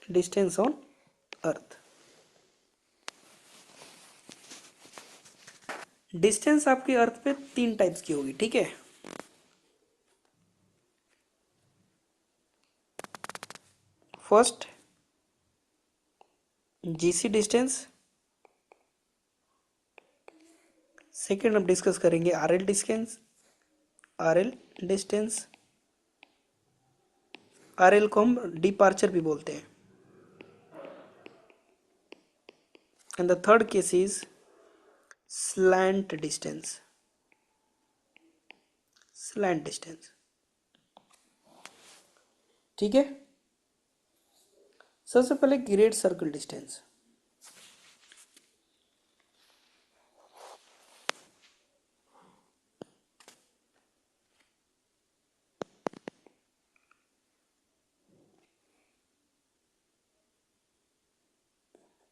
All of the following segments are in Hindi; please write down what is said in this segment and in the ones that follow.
Distance on earth. डिस्टेंस आपकी अर्थ पे 3 टाइप्स की होगी, ठीक है। फर्स्ट जीसी डिस्टेंस, सेकेंड हम डिस्कस करेंगे RL distance. RL distance, RL को हम डिपार्चर भी बोलते हैं। And the third case is slant distance. Slant distance, ठीक है। सबसे पहले great circle distance.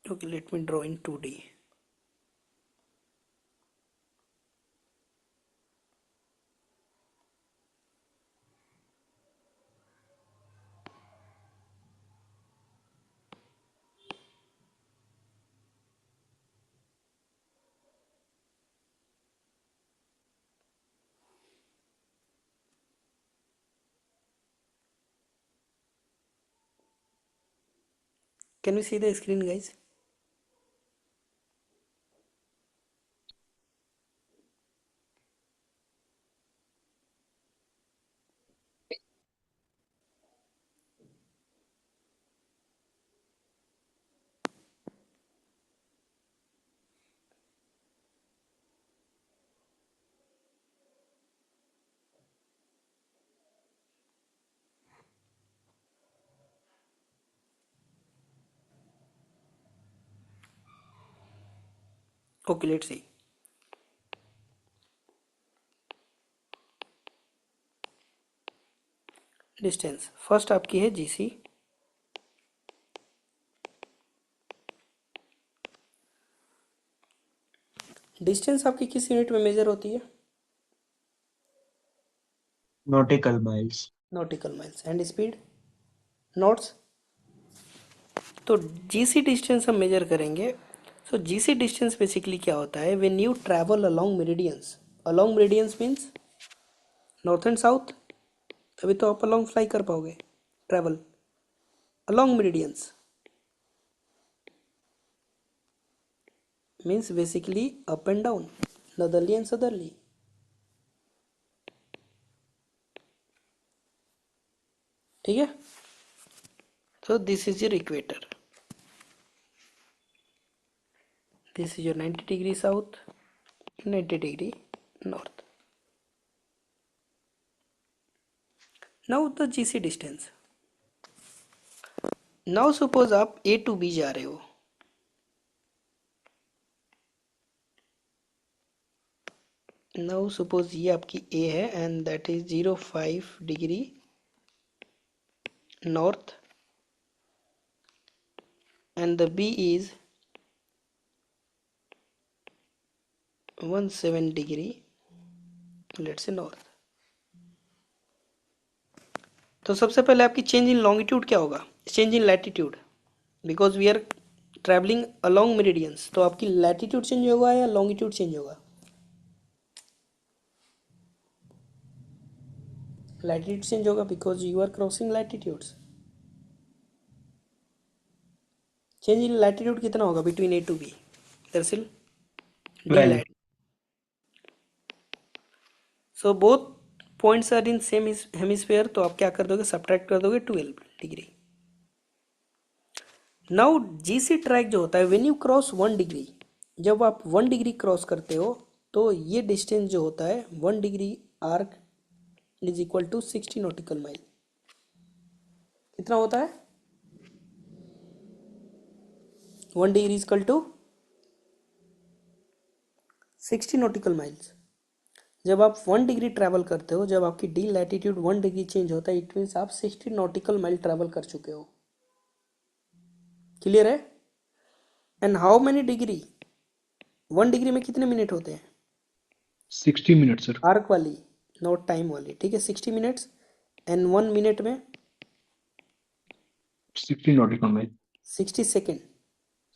Okay, let me draw in 2D. Can we see the screen, guys? Okay, let's see. Distance first आपकी है जीसी। डिस्टेंस आपकी किस यूनिट में मेजर होती है? Nautical miles. Nautical miles. And speed knots. तो जीसी डिस्टेंस हम मेजर करेंगे। सो जीसी डिस्टेंस बेसिकली क्या होता है? When you travel along meridians, along meridians means north and south. अभी तो आप अलोंग फ्लाई कर पाओगे, travel along meridians means basically up and down, northerly and southerly, ठीक है। So this is your equator. This is your 90 degree south, 90 degree north. Now the GC distance. Now suppose आप A to B जा रहे हो। Now suppose ये आपकी A है and that is 05 degree north and the B is 17 degree, let's say north. तो सबसे पहले आपकी चेंज इन लॉन्गिट्यूड क्या होगा? Change in latitude, because we are travelling along meridians. तो आपकी लैटिट्यूड चेंज होगा या लॉन्गिट्यूड चेंज होगा? लैटिट्यूड चेंज होगा because you are crossing latitudes. Change in latitude कितना होगा बिटवीन ए टू बी? दरअसल D 12। Lat. So both points are in same hemisphere, तो आप क्या कर दोगे? सब्ट्रैक्ट कर दोगे 12 डिग्री। नाउ जीसी ट्रैक जो होता है व्हेन यू क्रॉस 1 डिग्री, जब आप 1 डिग्री क्रॉस करते हो तो ये डिस्टेंस जो होता है 1 degree arc is equal to 60 nautical mile. कितना होता है? 1 degree is equal to 60 nautical miles. जब आप 1 डिग्री ट्रैवल करते हो, जब आपकी डी लैटिट्यूड 1 डिग्री चेंज होता है, इट मीन्स आप 60 नॉटिकल माइल ट्रैवल कर चुके हो। क्लियर है? And how many degree? 1 degree में कितने मिनट होते हैं? 60 मिनट सर। आर्क वाली, नॉट टाइम वाली, ठीक है। 60 मिनट्स एंड 1 मिनट में 60 nautical mile. 60 second.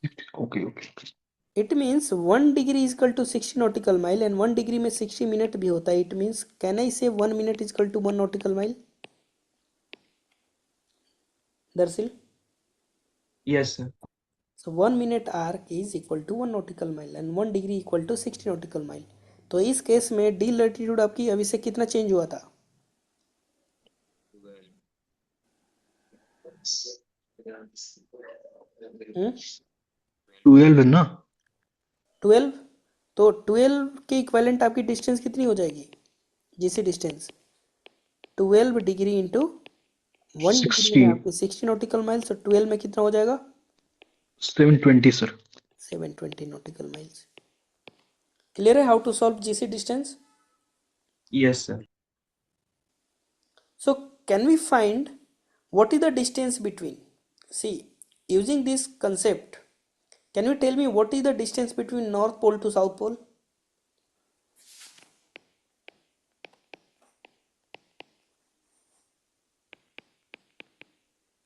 60. Okay, okay. It means 1 degree is equal to 60 nautical mile and 1 degree में 60 minute भी होता है. It means can I say 1 minute is equal to 1 nautical mile? Darsil? Yes, sir. So 1 minute arc is equal to 1 nautical mile and 1 degree equal to 60 nautical mile. तो इस केस में डी लैटिट्यूड आपकी अभी से कितना चेंज हुआ था? 12 है ना? 12. तो 12 के इक्विवेलेंट आपकी डिस्टेंस कितनी हो जाएगी? GC distance 12 degree into 1 degree में 60. आपके 60 नॉटिकल माइल्स. तो 12 में कितना हो जाएगा? 720, sir. 720 nautical miles. क्लियर है how to solve G C distance? Yes, sir. So can we find what is the distance between? See, using this concept, can you tell me what is the distance between North Pole to South Pole?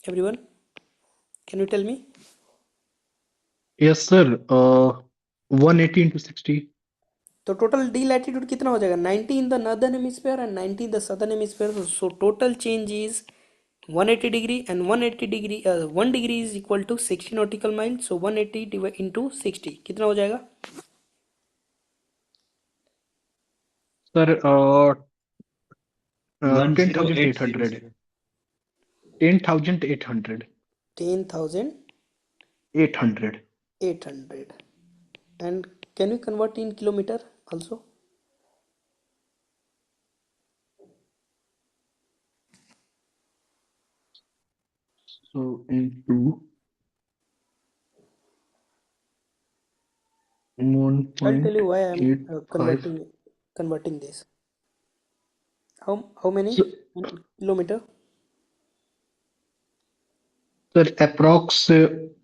Everyone, can you tell me? Yes, sir. 180 into 60. तो टोटल डी लैटिट्यूड कितना हो जाएगा? 90 in the northern hemisphere and 90 in the southern hemisphere. So total change is 180 degree and 180 degree 1 degree is equal to 60 nautical mile. So 180 divide into 60 कितना हो जाएगा? Sir, 10,800. 10,800. 10,800. 800. And can you convert in kilometer also? So into I'll tell you why I'm 1.85. converting this. How many So, in kilometer? sir, approx,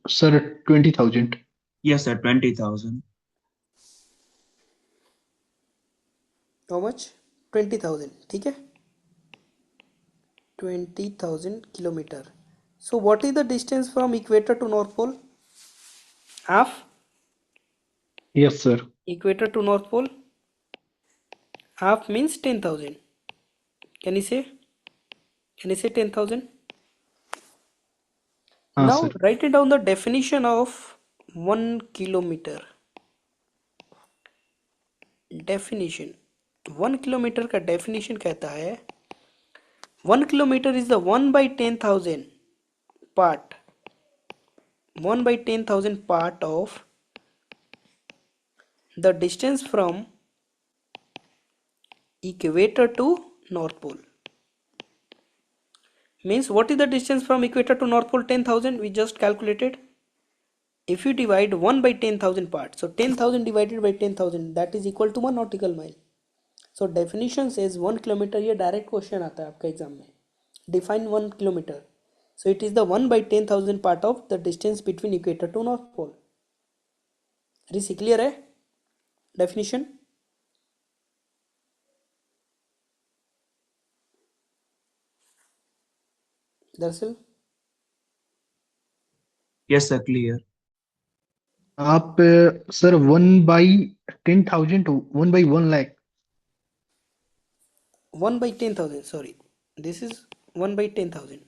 sir, 20,000. Yes, sir, 20,000. How much? 20,000. ठीक है? 20,000 kilometer. So what is the distance from equator to North Pole? Half. Yes, sir. Equator to North Pole. Half means 10,000. Can you say? Can you say 10,000? Ah, Now sir. write it down the definition of 1 kilometer. Definition. 1 kilometer का definition कहता है 1 kilometer is the 1 by 10,000 part. 1 by 10,000 part of the distance from equator to North Pole. Means what is the distance from equator to North Pole? 10,000 we just calculated. If you divide 1 by 10,000 parts, so 10,000 divided by 10,000 that is equal to 1 nautical mile. So definition says 1 kilometer. ये direct question आता है आपका एग्जाम में. Define 1 kilometer. So it is the 1 by 10,000 part of the distance between equator to North Pole. Rishi clear है definition? दरअसल Yes, sir, clear. आप sir 1/10,000 1/1 lakh. 1 by 10,000, sorry, this is 1 by 10,000.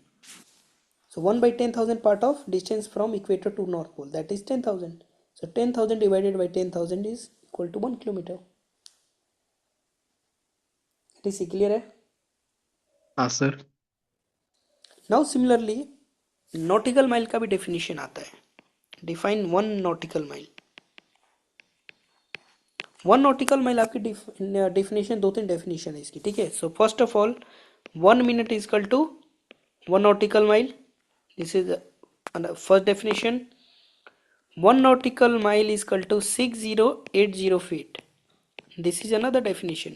So 1 by 10,000 part of distance from equator to North Pole, that is 10,000. So 10,000 divided by 10,000 is equal to 1 kilometer. It is clear है? हाँ sir. Now similarly nautical mile का भी definition आता है. Define 1 nautical mile. 1 nautical mile आपकी definition 2-3 definition है इसकी, ठीक है? So first of all 1 minute is equal to 1 nautical mile. This is the first definition. 1 nautical mile is equal to 6080 feet. This is another definition.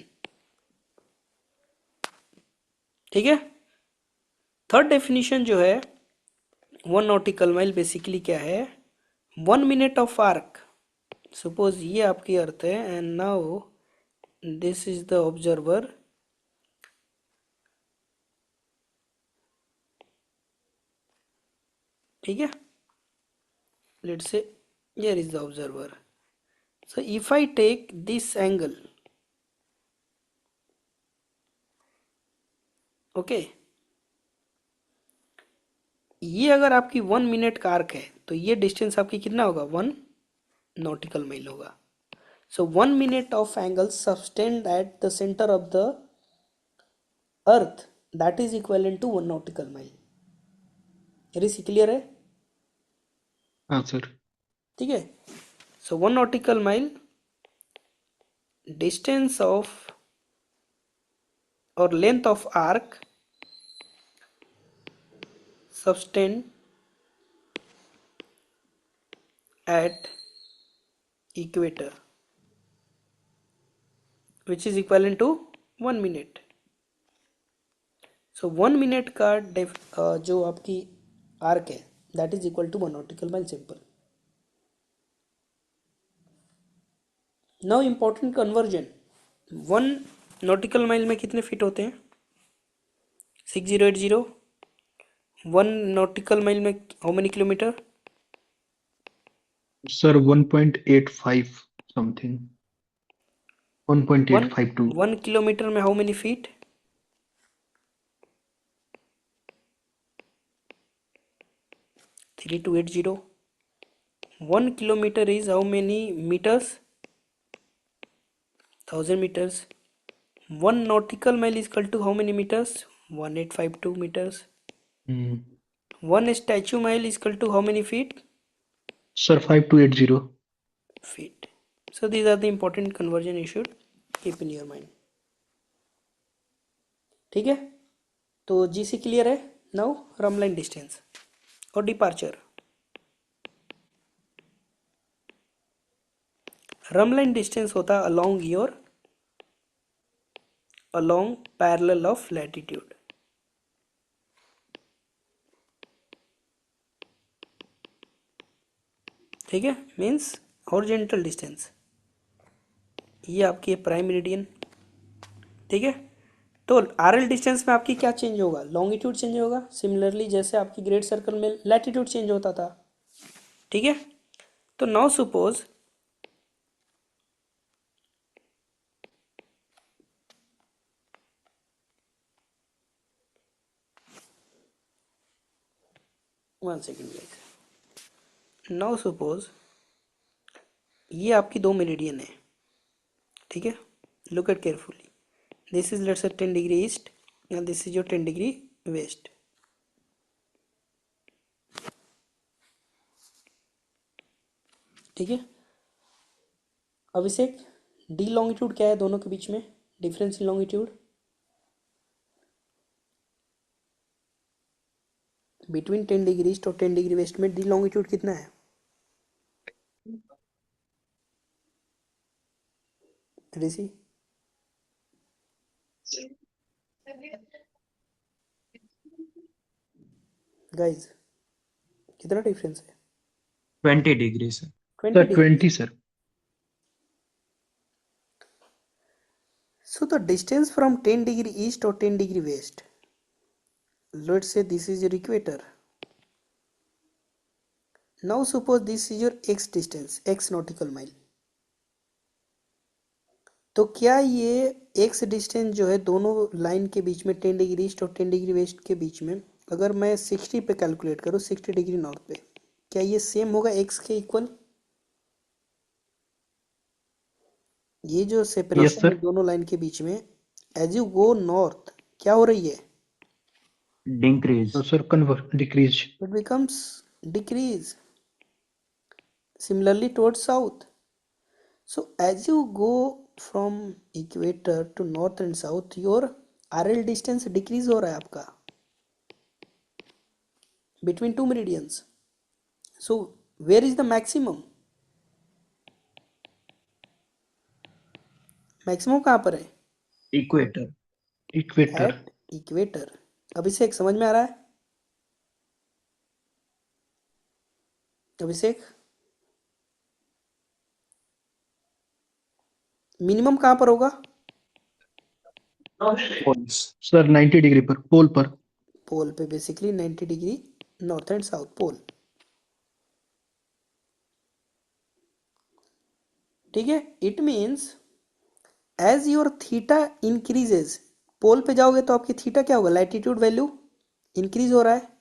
ठीक है? थर्ड डेफिनेशन जो है 1 nautical mile बेसिकली क्या है? 1 minute of arc. सपोज ये आपकी अर्थ है and now this is the observer. ठीक है, let's say here is the observer. So if I take this angle, okay, ये अगर आपकी 1 मिनट का आर्क है तो ये डिस्टेंस आपकी कितना होगा, 1 नॉटिकल माइल होगा. So 1 minute of angle sustained at the center of the earth, that is equivalent to 1 nautical mile. Rishi clear है? हाँ सर. ठीक है. So 1 nautical mile distance of or length of arc sustained at equator, which is equivalent to 1 minute. So 1 minute का जो आपकी आर्क है that is equal to 1 nautical mile, simple. Now important conversion. 1 nautical mile में कितने फीट होते हैं? 6080. 1 nautical mile में how many kilometre? Sir, 1.85 something. 1.852. 1 kilometre में how many feet? 3280. 1 kilometer is how many meters? 1000 meters. 1 nautical mile is equal to how many meters? 1852 meters. Hmm. 1 statue mile is equal to how many feet? Sir, 5280. Feet. So these are the important conversion you should keep in your mind. ठीक है, तो जीसी क्लियर है. नाउ रमलाइन डिस्टेंस और डिपार्चर. रमलाइन डिस्टेंस होता है along parallel of latitude. ठीक है, मीन्स हॉरिजॉन्टल डिस्टेंस. ये आपकी है प्राइम मेरिडियन. ठीक है, तो आरएल डिस्टेंस में आपकी क्या चेंज होगा? लॉन्गिट्यूड चेंज होगा. सिमिलरली जैसे आपकी ग्रेट सर्कल में लैटिट्यूड चेंज होता था. ठीक है, तो now suppose one second guys. Now suppose ये आपकी 2 मेरिडियन है. ठीक है, look at carefully. This is let's say 10 degree east and this is your 10 degree west. ठीक है, अभिषेक डी लॉन्गिट्यूड क्या है दोनों के बीच में? Difference in longitude between 10 degree east और 10 डिग्री वेस्ट में डी लॉन्गिट्यूड कितना है? ऋषि गाइस कितना डिफरेंस है? 20 degree, sir. 20 Sir, degree. 20, sir. So the distance from 10 degree east or 10 degree west, let's say this is your equator. Now suppose this is your x distance, x nautical mile. तो क्या ये x डिस्टेंस जो है दोनों लाइन के बीच में 10 डिग्री ईस्ट और 10 डिग्री वेस्ट के बीच में, अगर मैं 60 पे कैलकुलेट करूँ, 60 डिग्री नॉर्थ पे, क्या ये सेम होगा x के इक्वल? ये जो Yes, सेपरेशन है sir. दोनों लाइन के बीच में, एज यू गो नॉर्थ क्या हो रही है? Decrease. No, sir, decrease. It becomes decrease. Similarly towards south. So as you go from equator to north and south, your RL distance decrease हो रहा है आपका between two meridians. So where is the maximum? Maximum कहाँ पर है? Equator. Equator. At equator. Abhishek समझ में आ रहा है? अभिषेक मिनिमम कहाँ पर होगा? Poles. Sir, 90 degree पर पोल पर. पोल पे, basically 90 degree north and south pole. ठीक है, it means as your theta increases, pole पे जाओगे तो आपकी थीटा क्या होगा, लैटिट्यूड वैल्यू इंक्रीज हो रहा है।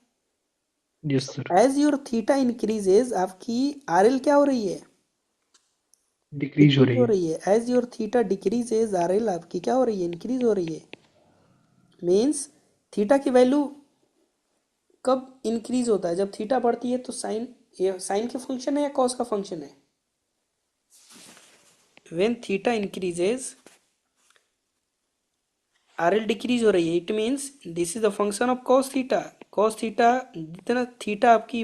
Yes, sir. As your theta increases आपकी आर एल क्या हो रही है, डिक्रीज हो डिक्रीज रही हो है। रही है। As your theta decreases R L आपकी क्या हो रही है, इंक्रीज हो रही है। मीन्स थीटा की वैल्यू कब इंक्रीज होता है, जब थीटा बढ़ती है तो साइन, ये साइन के फंक्शन है या कॉस का फंक्शन है। When theta increases R L decrease हो रही है, it means this is the function of cos theta. Cos theta, जितना थीटा आपकी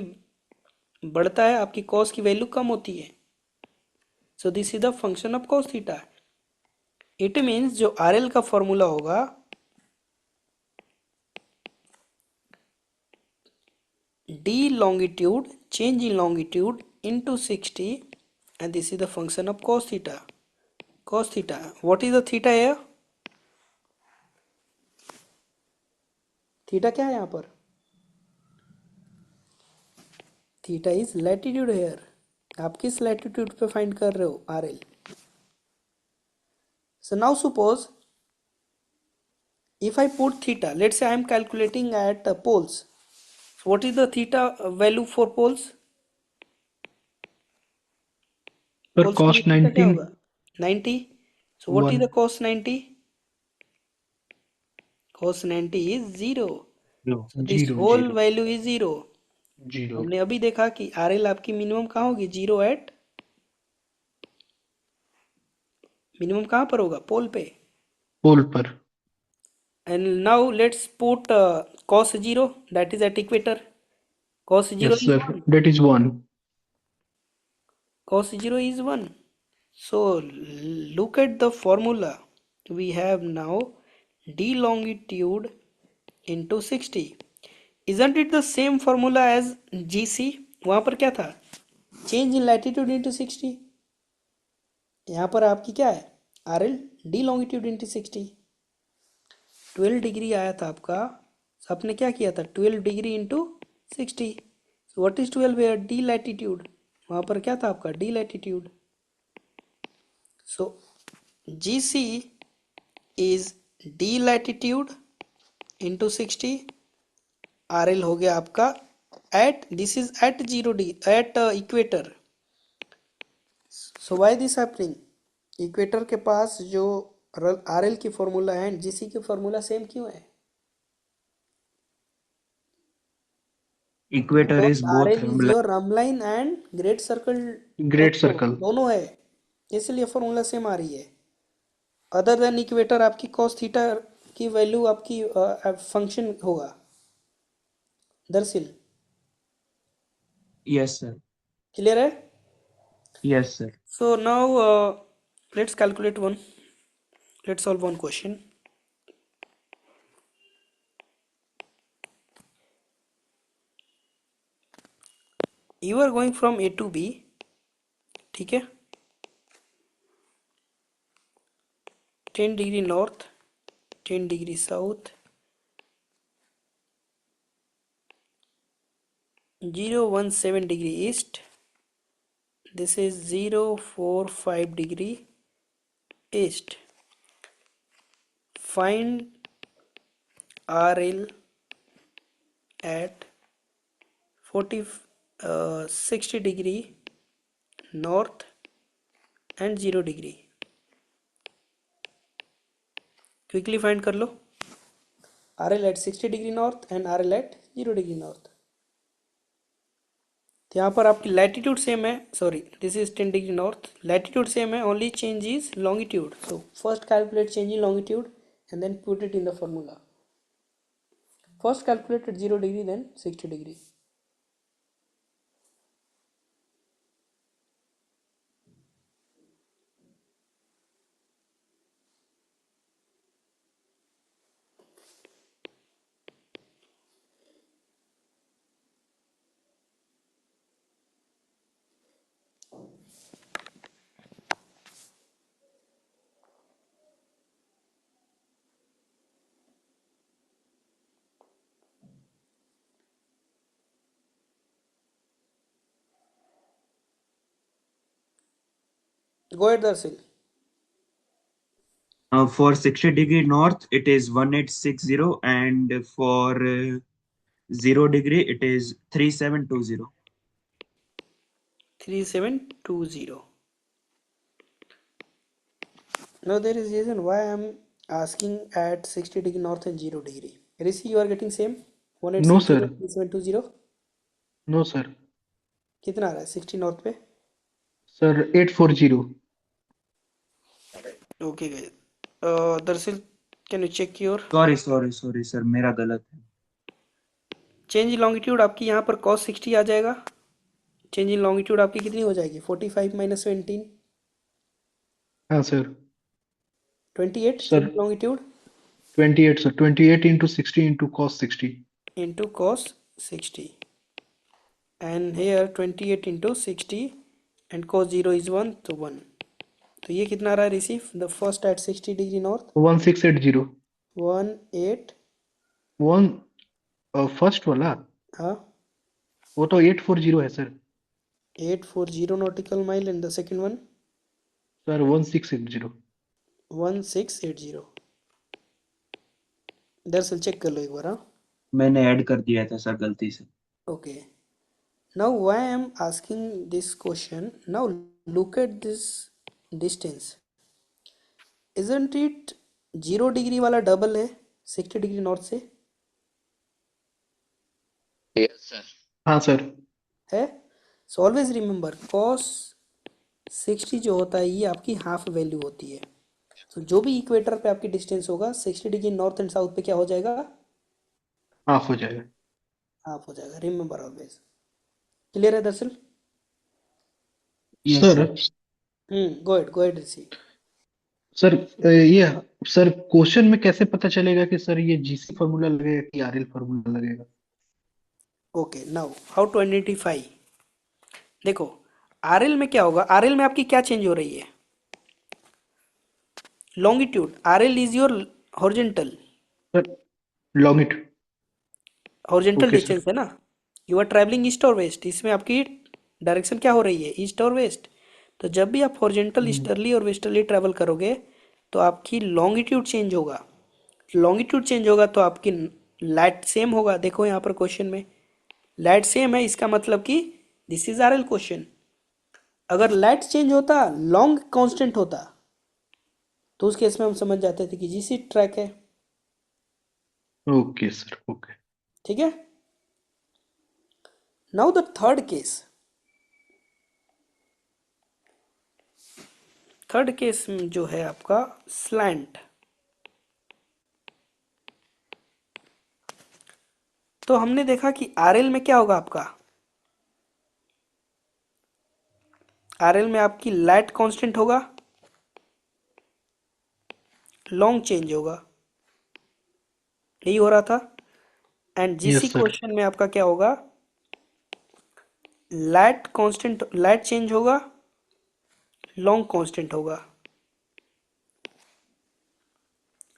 बढ़ता है आपकी कॉस की वैल्यू कम होती है। So this is the function of cos theta. It means जो आर एल का फॉर्मूला होगा, d longitude change in longitude into 60, and this is the function of cos theta. Cos theta, what is the theta here, theta क्या है यहाँ पर, थीटा इज लैटिट्यूड हेयर। आप किस लैटिट्यूड पे फाइंड कर रहे हो R L. So now suppose if I put theta, let's say I am calculating at poles, so what is the theta value for poles, पर poles के लिए कॉस्ट थीटा क्या 19 होगा, 90। so what is 1 the cos 90, cos 90 is 0, so this 0 whole 0 value is 0। 0 हमने अभी देखा कि आर एल आपकी मिनिमम कहाँ होगी, जीरो एट, मिनिमम कहाँ पर होगा, पोल पे। पोल पर। And now let's put cos zero, that is at equator, cos zero yes is sir, one, that is 1। cos 0 is 1। So look at the formula, we have now d longitude into 60, isn't it the same formula as gc, वहां पर क्या था, चेंज इन लैटिट्यूड इंटू 60, यहाँ पर आपकी क्या है, R L D longitude into 60। 12 degree आया था आपका, so आपने क्या किया था, 12 degree into 60। So what is 12 here, D latitude, वहाँ पर क्या था आपका, D latitude. So G C is D latitude into 60, R L हो गया आपका at, this is at zero D at equator. So why this happening, equator के पास जो आर एल की फॉर्मूला है जी सी की फॉर्मूला सेम क्यों है, Equator because is R both L is your rhumb line and great circle, great also circle. दोनों है, इसलिए फॉर्मूला सेम आ रही है। अदर देन इक्वेटर आपकी कॉस थीटा की वैल्यू आपकी फंक्शन होगा, दरअसल। Yes, sir. क्लियर है। Yes, sir. So now let's calculate one, let's solve one question. You are going from A to B, ठीक है, 10 degree north, 10 degree south, 017 degree east, this is 045 degree east. Find RL at 60 degree north and 0 degree. Quickly find कर लो, RL at 60 degree north and RL at 0 degree north। तो यहाँ पर आपकी लैटिट्यूड सेम है, sorry this is 10 degree north, latitude same है, only change is longitude. So first calculate change in longitude and then put it in the formula. First calculate at 0 degree then 60 degree। Go ahead दरअसल। For 60-degree north, it is 1860, and for 0 degree, it is 3720. 3720. Now there is reason why I'm asking at 60 degree north and 0 degree. Rishi, you are getting same no 1860 sir, 3720. No sir, कितना आ रहा है 60 नॉर्थ पे? सर 840। ओके गाइस, दरअसल can you check your sorry sir, मेरा गलत है। Change in longitude? आपकी यहाँ पर cos 60 आ जाएगा। चेंज इन लॉन्गिट्यूड आपकी कितनी हो जाएगी? 45 माइनस 17, हाँ sir, 28 change sir in longitude 28 sir, 28 into 60 into cos 60। into cos 60, and here 28 into 60 and cos 0 is 1, तो 1। तो ये कितना आ रहा है receive? The first at 60 degree north 1680। 18, one first वाला, हाँ वो तो 840 है sir. 840 nautical mile, and the second one sir 1680। 1680। दरअसल चेक कर लो एक बार, हाँ। मैंने ऐड कर दिया था सर गलती से। Okay, now why I am asking this question? Now look at this distance, isn't it 0 degree वाला डबल है 60 डिग्री नॉर्थ से? हाँ सर, है। सो ऑलवेज रिमेंबर cos 60 जो होता है ये आपकी हाफ वैल्यू होती है। तो जो भी इक्वेटर पे आपकी डिस्टेंस होगा 60 डिग्री नॉर्थ एंड साउथ पे क्या हो जाएगा? हाफ हो जाएगा। हाफ हो जाएगा। Remember always. क्लियर है दरअसल? Yes sir, sir. Go ahead Rishi. Sir ये सर क्वेश्चन में कैसे पता चलेगा कि सर ये जीसी फॉर्मूला लगेगा कि आरएल फॉर्मूला लगेगा? Okay, now how to identify. देखो, आरएल में क्या होगा? आरएल में आपकी क्या चेंज हो रही है? Longitude. RL is your horizontal sir longitude. Horizontal okay sir. Distance है ना। यू आर ट्रैवलिंग ईस्ट और वेस्ट, इसमें आपकी डायरेक्शन क्या हो रही है? ईस्ट और वेस्ट। तो जब भी आप हॉरिजेंटल ईस्टर्ली और वेस्टर्ली ट्रैवल करोगे तो आपकी लॉन्गिट्यूड चेंज होगा। लॉन्गिट्यूड चेंज होगा तो आपकी लाइट सेम होगा। देखो यहाँ पर क्वेश्चन में लाइट सेम है, इसका मतलब कि दिस इज आरएल क्वेश्चन। अगर लाइट चेंज होता, लॉन्ग कांस्टेंट होता, तो उस केस में हम समझ जाते थे कि जीसी ट्रैक है। Okay sir, okay. ठीक है। Now the third case. Third case जो है आपका स्लैंट। तो हमने देखा कि आरएल में क्या होगा आपका? आरएल में आपकी लाइट कांस्टेंट होगा, लॉन्ग चेंज होगा, यही हो रहा था। And GC yes sir. Question में आपका क्या होगा? लाइट कांस्टेंट, लाइट चेंज होगा, लॉन्ग कांस्टेंट होगा।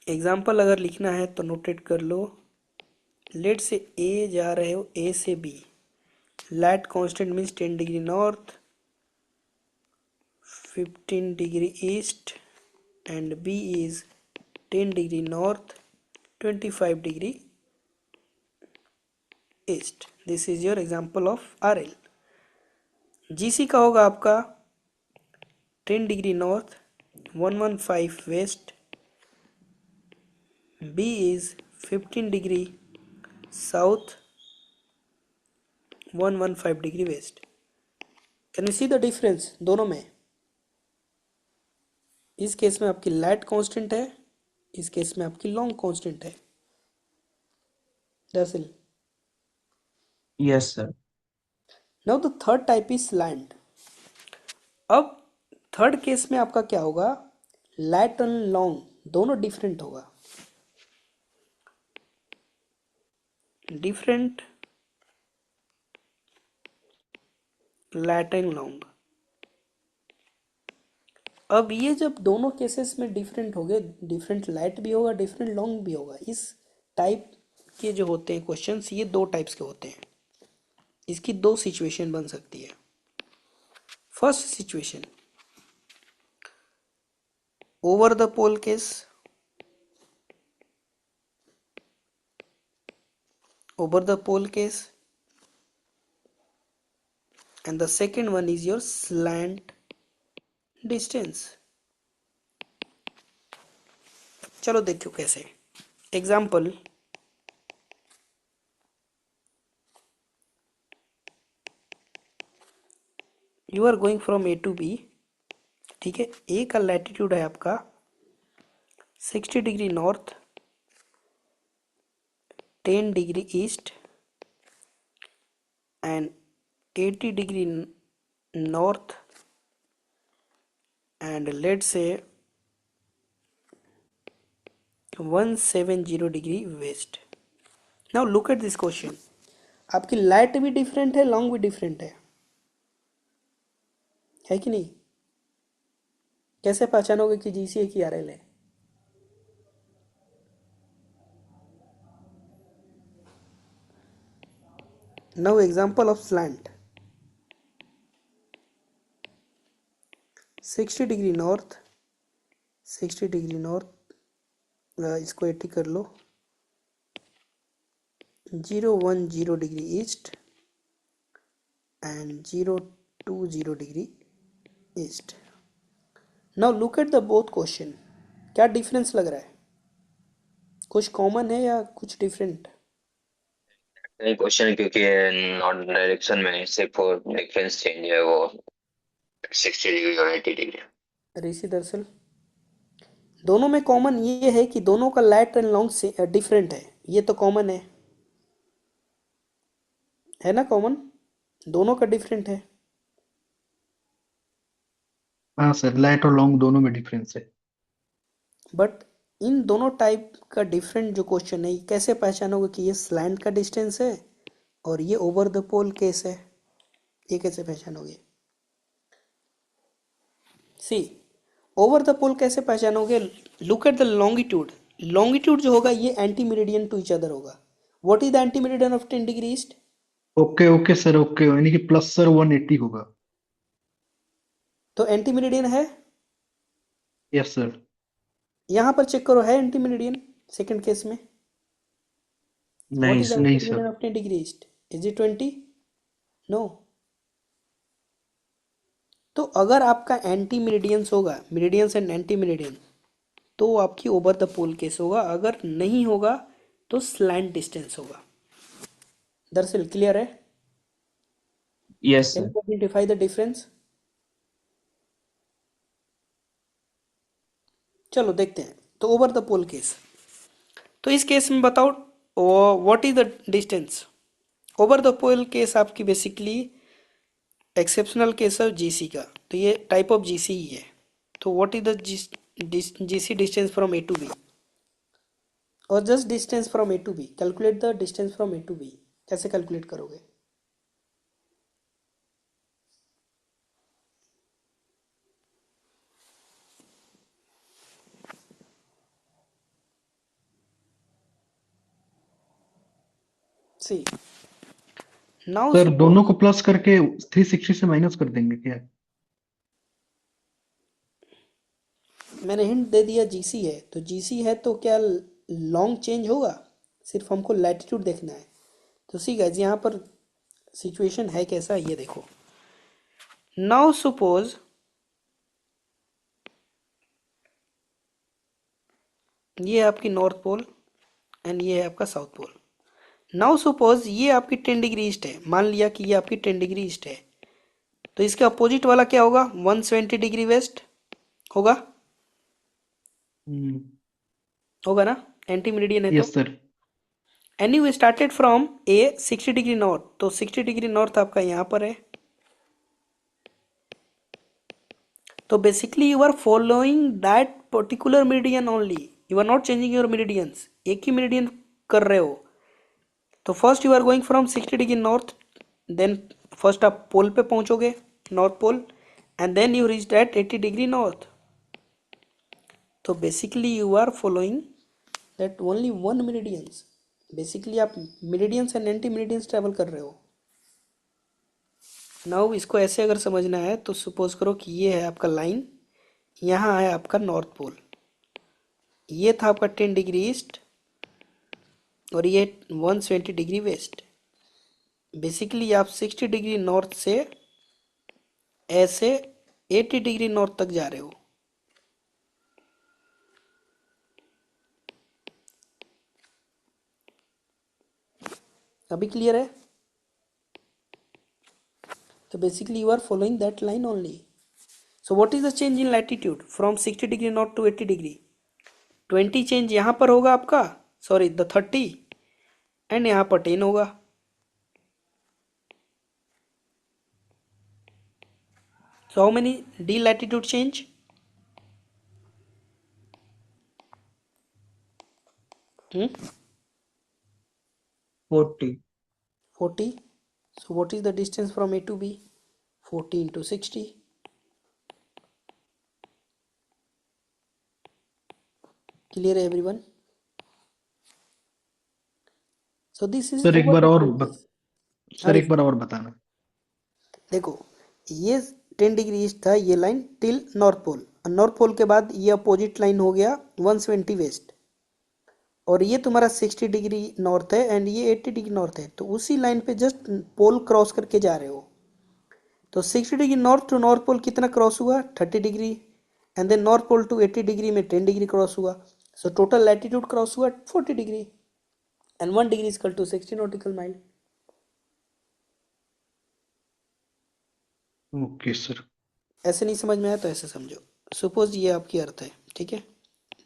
एग्जाम्पल अगर लिखना है तो नोटेट कर लो। लेट से ए जा रहे हो, ए से B, light constant means 10 degree north, 15 degree east, and B is 10 degree north, 25 degree east. This is your example of R L. G C का होगा आपका 10 degree north, 115 west, B is 15 degree south, 115 degree west. Can you see the difference दोनों में? इस केस में आपकी लाइट कांस्टेंट है, इस केस में आपकी लॉन्ग कांस्टेंट है। दरअसल yes sir. Now the third type is slant. अब थर्ड केस में आपका क्या होगा? लाइट एंड लॉन्ग दोनों डिफरेंट होगा। Different light and long. अब ये जब दोनों केसेस में डिफरेंट हो गए, डिफरेंट लाइट भी होगा, डिफरेंट लॉन्ग भी होगा। इस टाइप के जो होते हैं क्वेश्चंस, ये दो टाइप्स के होते हैं। इसकी दो सिचुएशन बन सकती है। First situation, over the pole case, over the pole case, and the second one is your slant distance. चलो देखो कैसे. Example, you are going from A to B. ठीक है, A का लैटिट्यूड है आपका 60 degree north, 10 degree east and 80 degree north and let's say 170 degree west. Now look at this question. आपकी लाइट भी डिफरेंट है, लॉन्ग भी डिफरेंट है कि नहीं? कैसे पहचानोगे कि जीसी है कि आरएल है? Now example of slant. 60 degree north, 60 degree north, इसको 80 कर लो, 010 degree east and 020 degree east. Now look at the both question. क्या डिफरेंस लग रहा है? कुछ कॉमन है या कुछ डिफरेंट? नहीं क्वेश्चन, क्योंकि नॉर्थ डायरेक्शन में सिर्फ डिफरेंस चेंज है, वो 60 डिग्री और 80 डिग्री. ऋषि दरअसल दोनों में कॉमन ये है कि दोनों का लाइट एंड लॉन्ग से डिफरेंट है. ये तो कॉमन है ना? कॉमन दोनों का डिफरेंट है. हाँ सर, लाइट और लॉन्ग दोनों में डिफरेंस है. बट इन दोनों टाइप का डिफरेंट जो क्वेश्चन है, ये कैसे पहचानोगे कि ये स्लैंट का डिस्टेंस है और ये ओवर द पोल केस है? ये कैसे पहचानोगे? सी, ओवर द पोल कैसे पहचानोगे? Look at the longitude. Longitude जो होगा ये anti meridian to each other होगा. What is the anti meridian of 10 degree east? Okay okay sir, okay, यानी कि प्लस सर 180 होगा. तो एंटी मेरिडियन है. Yes sir. यहाँ पर चेक करो, है एंटी मेरिडियन सेकंड केस में? व्हाट नहीं इज द सर. नहीं anti sir. Meridian of 10 degree east? Is it 20? No. तो अगर आपका एंटी मेरिडियंस होगा, मेरिडियंस एंड एंटी मेरिडियन, तो आपकी ओवर द पोल केस होगा. अगर नहीं होगा तो स्लैंट डिस्टेंस होगा. दरअसल क्लियर है? Yes can sir. You identify the difference? चलो देखते हैं. तो ओवर द पोल केस, तो इस केस में बताओ what is the distance. Over the pole case आपकी बेसिकली एक्सेप्शनल केस है जीसी का, तो ये टाइप ऑफ जीसी ही है. तो what is the GC distance from A to B, और just distance from A to B. Calculate the distance from A to B. कैसे कैलकुलेट करोगे? सी, नाउ सर दोनों सपोज को प्लस करके 360 से माइनस कर देंगे क्या? मैंने हिंट दे दिया जीसी है, तो जीसी है तो क्या लॉन्ग चेंज होगा? सिर्फ हमको लैटिट्यूड देखना है. तो सी गाइस, यहाँ पर सिचुएशन है कैसा, ये देखो. नाउ सपोज ये है आपकी नॉर्थ पोल एंड ये है आपका साउथ पोल. नाउ सपोज ये आपकी 10 डिग्री ईस्ट है. मान लिया कि ये आपकी 10 डिग्री ईस्ट है, तो इसके अपोजिट वाला क्या होगा? 170 डिग्री वेस्ट होगा. हम्म. होगा ना? एंटी मेरिडियन है तो. Yes sir. And you started from a 60 degree north, तो 60 डिग्री नॉर्थ आपका यहाँ पर है. तो basically you are following that particular meridian only. You are not changing your meridians. एक ही मेरिडियन कर रहे हो. तो first you are going from 60 degree north, then first आप पोल पे पहुंचोगे, north pole, and then you reach that 80 degree north. तो basically you are following that only one meridians. Basically आप meridians and anti meridians travel कर रहे हो. नाउ इसको ऐसे अगर समझना है तो सपोज करो कि ये है आपका लाइन, यहाँ है आपका नॉर्थ पोल, ये था आपका 10 डिग्री ईस्ट और ये 120 डिग्री वेस्ट। बेसिकली आप 60 डिग्री नॉर्थ से ऐसे 80 डिग्री नॉर्थ तक जा रहे हो। अभी क्लियर है? तो basically you are following that line only. So what is the change in latitude from 60 degree north to 80 degree? 20 change यहाँ पर होगा आपका, सॉरी द 30, एंड यहाँ पर 10 होगा। So how many d latitude change? Hmm? 40. 40. So what is the distance from A to B? 40 into 60. Clear everyone? So this is sir एक over बार the और pole case. सर अरे एक बार और बताना। देखो, ये 10 डिग्री ईस्ट था ये line till north pole, north pole के बाद ये अपोजिट लाइन हो गया 120 वेस्ट, और ये तुम्हारा 60 डिग्री नॉर्थ है एंड ये 80 डिग्री नॉर्थ है। तो उसी लाइन पे जस्ट पोल क्रॉस करके जा रहे हो। तो 60 degree north to north pole कितना क्रॉस हुआ? 30 degree, and then north pole to 80 degree में 10 डिग्री क्रॉस हुआ। सो टोटल लैटिट्यूड क्रॉस हुआ 40 degree, and 1 degree is equal to 60 nautical mile. Okay sir. ऐसे नहीं समझ में आया तो ऐसे समझो। सपोज ये आपकी अर्थ है, ठीक है,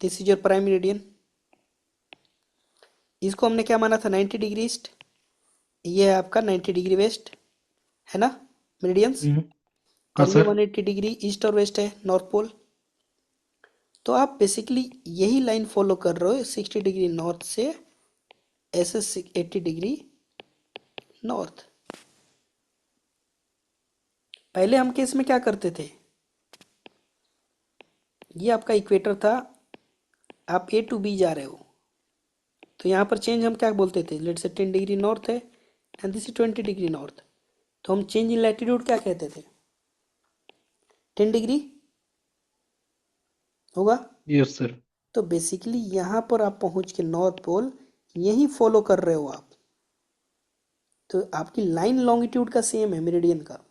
this is your prime meridian. इसको हमने क्या माना था? 90 डिग्री ईस्ट। ये है आपका 90 डिग्री वेस्ट, है ना, मेरिडियंस। हाँ और ये सर। 180 डिग्री ईस्ट और वेस्ट है, नॉर्थ पोल। तो आप बेसिकली यही लाइन फॉलो कर रहे हो 60 डिग्री नॉर्थ से ऐसे 80 डिग्री नॉर्थ। पहले हम केस में क्या करते थे? ये आपका इक्वेटर था, आप ए टू बी जा रहे हो, तो यहाँ पर चेंज हम क्या बोलते थे? लेट से 10 डिग्री नॉर्थ है and this is 20 degree north, तो हम चेंज इन लैटिट्यूड क्या कहते थे? 10 डिग्री होगा। Yes sir. तो बेसिकली यहाँ पर आप पहुँच के नॉर्थ पोल यही फॉलो कर रहे हो आप, तो आपकी लाइन लॉन्गिट्यूड का सेम है मेरिडियन का।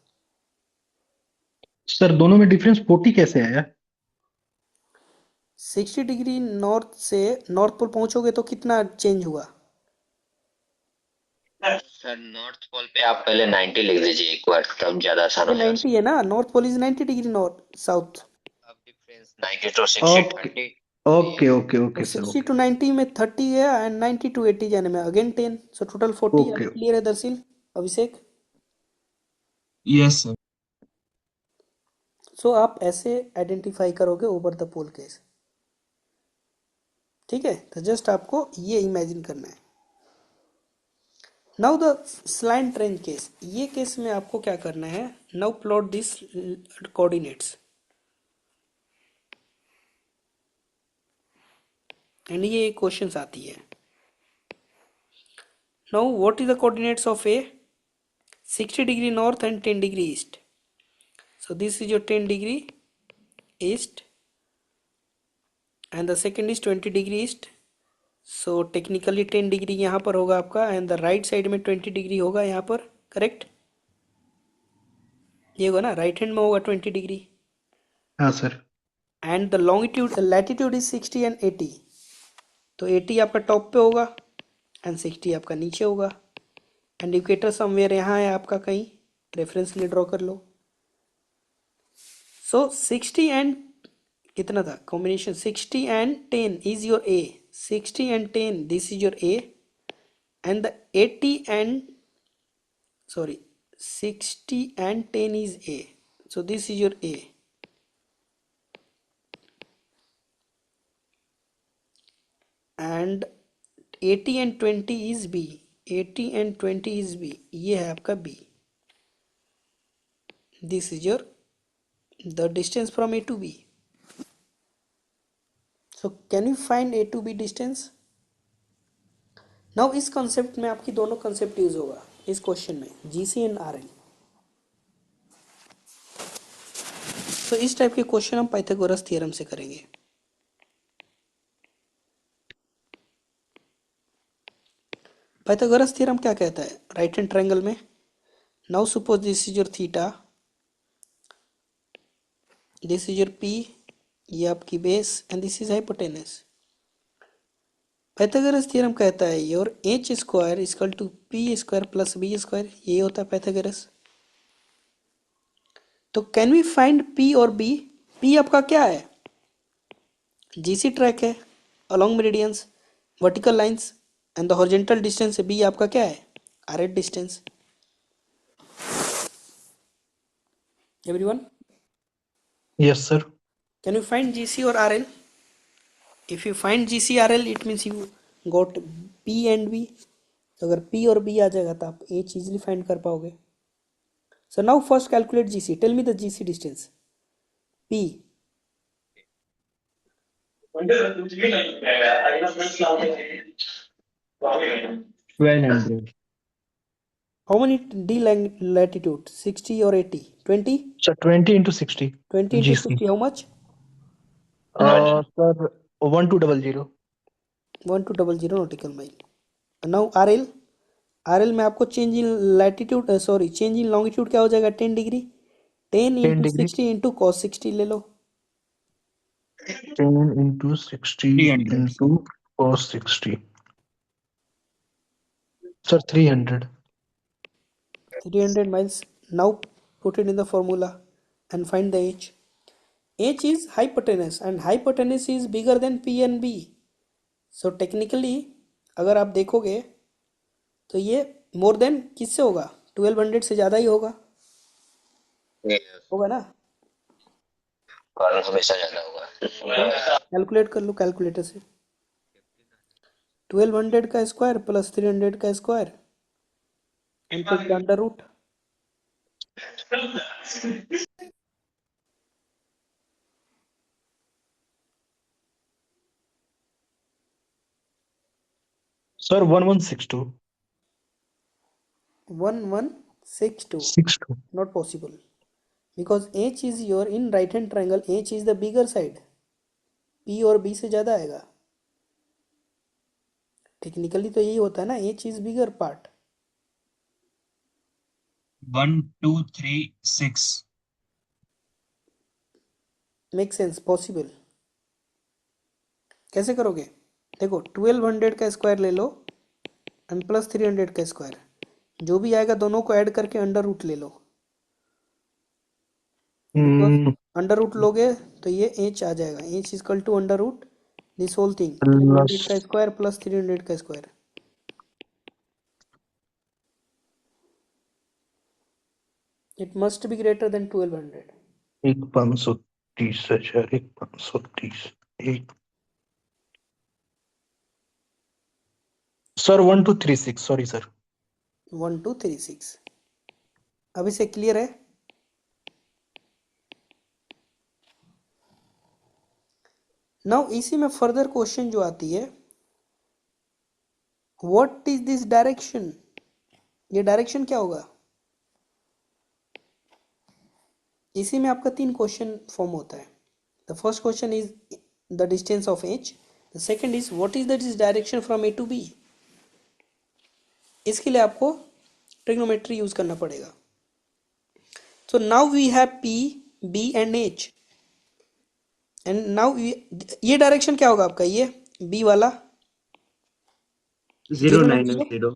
सर दोनों में डिफरेंस 40 कैसे आया? 60 डिग्री नॉर्थ से नॉर्थ पोल पहुंचोगे तो कितना चेंज हुआ? सर नॉर्थ पोल पे आप पहले 90 लिख दीजिए एक बार, तब ज्यादा आसान ये हो जाएगा। 90 है ना, north pole is 90 degree north south. अब difference 90 to 60 okay 30। Okay okay तो ओके सर। 60 ओके टू 90 में 30 है एंड 90 टू 80 जाने में अगेन 10, सो टोटल 40। ओके। अभी क्लियर है दरअसल अभिषेक? Yes, sir. सो आप ऐसे आइडेंटिफाई करोगे ओवर द पोल केस, ठीक है। तो जस्ट आपको ये इमेजिन करना है। Now the slant train case, ये केस में आपको क्या करना है? Now plot this coordinates, and ये क्वेश्चंस आती है। Now what is the coordinates of A? 60 degree north and 10 degree east. So this is your 10 degree east and the second is 20 degree east. So technically 10 degree यहाँ पर होगा आपका, एंड द राइट साइड में 20 डिग्री होगा यहाँ पर, करेक्ट? ये होगा ना, राइट हैंड में होगा 20 डिग्री, हाँ sir. And the longitude latitude is 60 and 80। तो 80 आपका टॉप पे होगा एंड 60 आपका नीचे होगा, एंड इक्वेटर समवेयर यहाँ है आपका, कहीं रेफरेंस लिए ड्रॉ कर लो। सो 60 एंड कितना था combination? 60 and 10 is your A, 60 and 10 this is your A, and the 80 and sorry 60 and 10 is A, so this is your A, and 80 and 20 is B, 80 and 20 is B, ये है आपका B, this is your the distance from A to B. So can you find A to B distance? Now इस concept में आपकी दोनों concept यूज होगा इस क्वेश्चन में, GC and RL। तो इस टाइप के क्वेश्चन हम पाइथागोरस थ्योरम से करेंगे। पाइथागोरस थ्योरम क्या कहता है? राइट हैंड ट्रायंगल में, now suppose this is your theta, this is your P, ये आपकी base and this is hypotenuse. Pythagoras theorem कहता है your H square equal to P square plus B square, ये होता है पाइथागोरस। तो कैन वी फाइंड पी और बी? पी आपका क्या है? जीसी ट्रैक है along meridians, vertical lines and the horizontal distance. B आपका क्या है? RH distance. Everyone, yes sir. Can you find GC और RL? If you find GC RL it means you got P and B. तो अगर पी और बी आ जाएगा तो आप एच इजिली फाइंड कर पाओगे। So now first calculate G C, tell me the GC distance. P 1200. how many d latitude? 60 or 80? 20? Sir 20 into 60 20 into GC। 60 how much? Sir 1200। 1200 nautical mile. Now R L, R L में आपको change in latitude, sorry change in longitude क्या हो जाएगा? 10 डिग्री। 10 10 इंटू डिग्री। 60 इंटू कॉस 60 ले लो। 10 into 60 300. into cos 60। Sir 300। 300 miles. Now put it in the formula and find the h. H is hypotenuse and hypotenuse is bigger than P and B. So technically अगर आप देखोगे तो ये मोर देन किससे होगा? 1200 से ज़्यादा ही होगा, Yes. होगा ना? कारण हमेशा ज्यादा होगा। तो कैलकुलेट कर लो कैलकुलेटर से। 1200 का स्क्वायर प्लस 300 का square and take the under root. Sir 1162। 1162 62। not possible because h is your in right hand triangle, h is the bigger side, p और b से ज़्यादा आएगा। टेक्निकली तो यही होता है ना, h is bigger part। 1236. Make sense? Possible. कैसे करोगे? देखो 1200 का स्क्वायर ले लो एंड प्लस 300 का स्क्वायर, जो भी आएगा दोनों को ऐड करके अंडर रूट ले लो। बिकॉज अंडर रूट लोगे तो ये h आ जाएगा, h equal to under root this whole thing 1200 का स्क्वायर प्लस 300 का square. It must be greater than 1200। एक 530 हजार, एक 530, एक। Sir 1236, sorry sir. 1236। अभी से क्लियर है? नाउ इसी में फर्दर क्वेश्चन जो आती है, व्हाट इज दिस डायरेक्शन? ये डायरेक्शन क्या होगा? इसी में आपका 3 क्वेश्चन फॉर्म होता है। The first question is the distance of H, the second is what is the direction from A to B. इसके लिए आपको ट्रिग्नोमेट्री यूज करना पड़ेगा। So now we have P, B and H and now ये डायरेक्शन क्या होगा आपका? ये बी वाला 0990.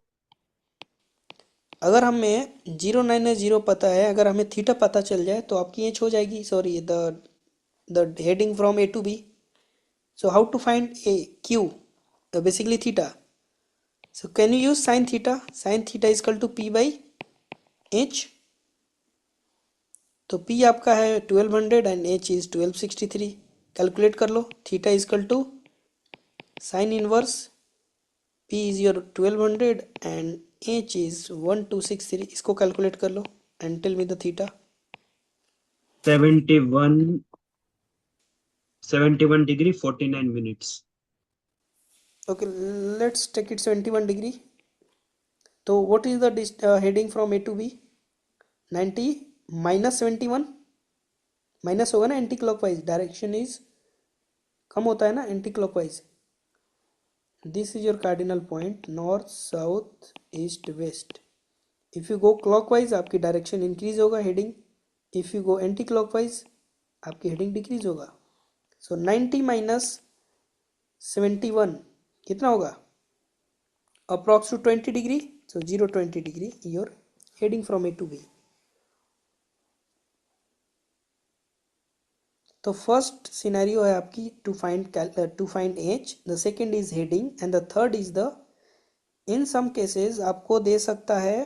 अगर हमें 0990 पता है, अगर हमें थीटा पता चल जाए तो आपकी एच हो जाएगी, sorry the heading from A to B. So how to find a Q? Basically theta. So can you use sine theta? Sine theta equal to P by H. तो पी आपका है 1200 एंड एच इज 1263। कैलकुलेट कर लो। Theta equal to sine inverse P is your 1200 and H is 1263। इसको कैलकुलेट कर लो and tell me the theta. 71 degree 49 minutes. Okay let's take it 71 degree. तो what is the heading from A to B? 90 minus 71 minus होगा ना एंटी क्लॉकवाइज, डायरेक्शन इज कम होता है ना anticlockwise. This is your cardinal point, north south east west. If you go clockwise आपकी डायरेक्शन इंक्रीज होगा heading, if you go anticlockwise आपकी हेडिंग डिक्रीज होगा. सो 90 माइनस 71 कितना होगा, approx to 20 degree. So 0 20 degree your heading from A to B. तो फर्स्ट सिनेरियो है आपकी to find H, the second is heading and the third is the, in some cases आपको दे सकता है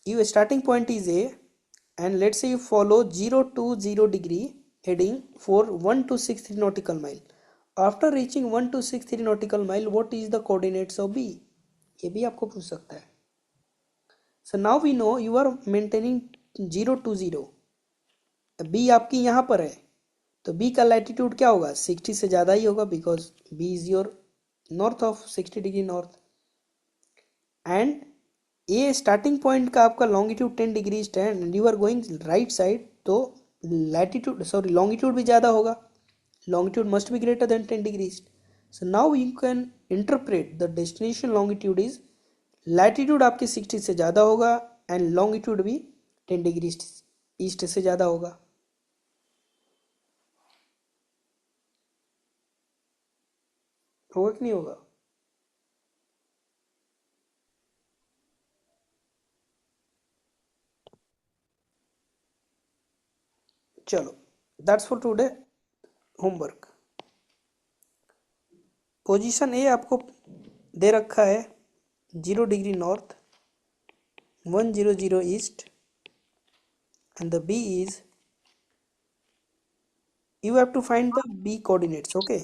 you starting point is A and let's say you follow 0 to 0 degree heading for 1263 nautical mile. After reaching 1263 nautical mile, what is the coordinates of B? ये भी आपको पूछ सकता है. So now we know you are maintaining 0 to 0. B आपकी यहाँ पर है तो B का लैटिट्यूड क्या होगा, 60 से ज़्यादा ही होगा because B is your north of 60 degree north. And a starting point का आपका longitude 10 degree stand and you are going right side, तो लैटिट्यूड सॉरी लॉन्गिट्यूड भी ज़्यादा होगा, longitude must be greater than 10 degrees. So now you can interpret the destination longitude is, latitude आपकी 60 से ज़्यादा होगा and longitude भी 10 डिग्री ईस्ट से ज़्यादा होगा. होगा कि नहीं होगा? चलो that's for today homework. Position A आपको दे रखा है 0 degree north 100 east and the B is, you have to find the B coordinates. Okay,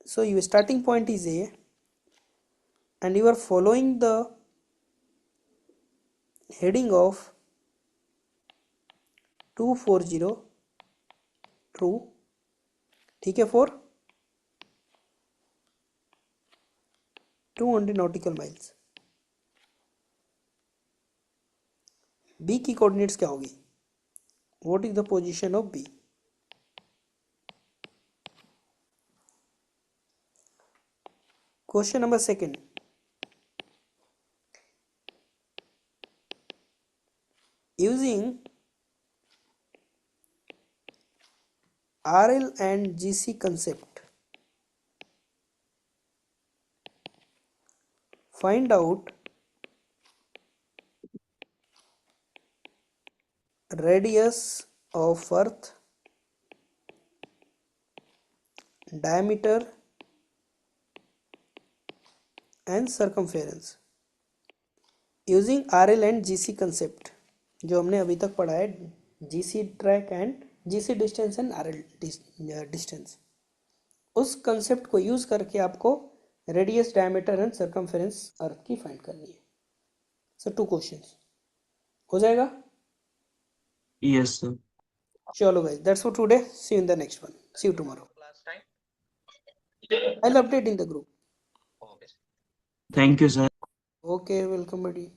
so your starting point is A and you are following the heading of 240 true, ठीक है, for 200 nautical miles. B की coordinates क्या होगी, what is the position of B? Question number second, using RL and GC concept, find out radius of earth, diameter and circumference using RL and GC concept. जो हमने अभी तक पढ़ा है GC track and GC distance and RL distance, उस कंसेप्ट को यूज करके आपको रेडियस, डायमीटर एंड सर्कमफेरेंस अर्थ की फाइंड करनी है. सो 2 क्वेश्चंस हो जाएगा. Yes, sir. चलो guys, that's for today. See you in the next one. See you tomorrow. I'll update in the group. Okay. Thank you, sir. Okay, welcome buddy.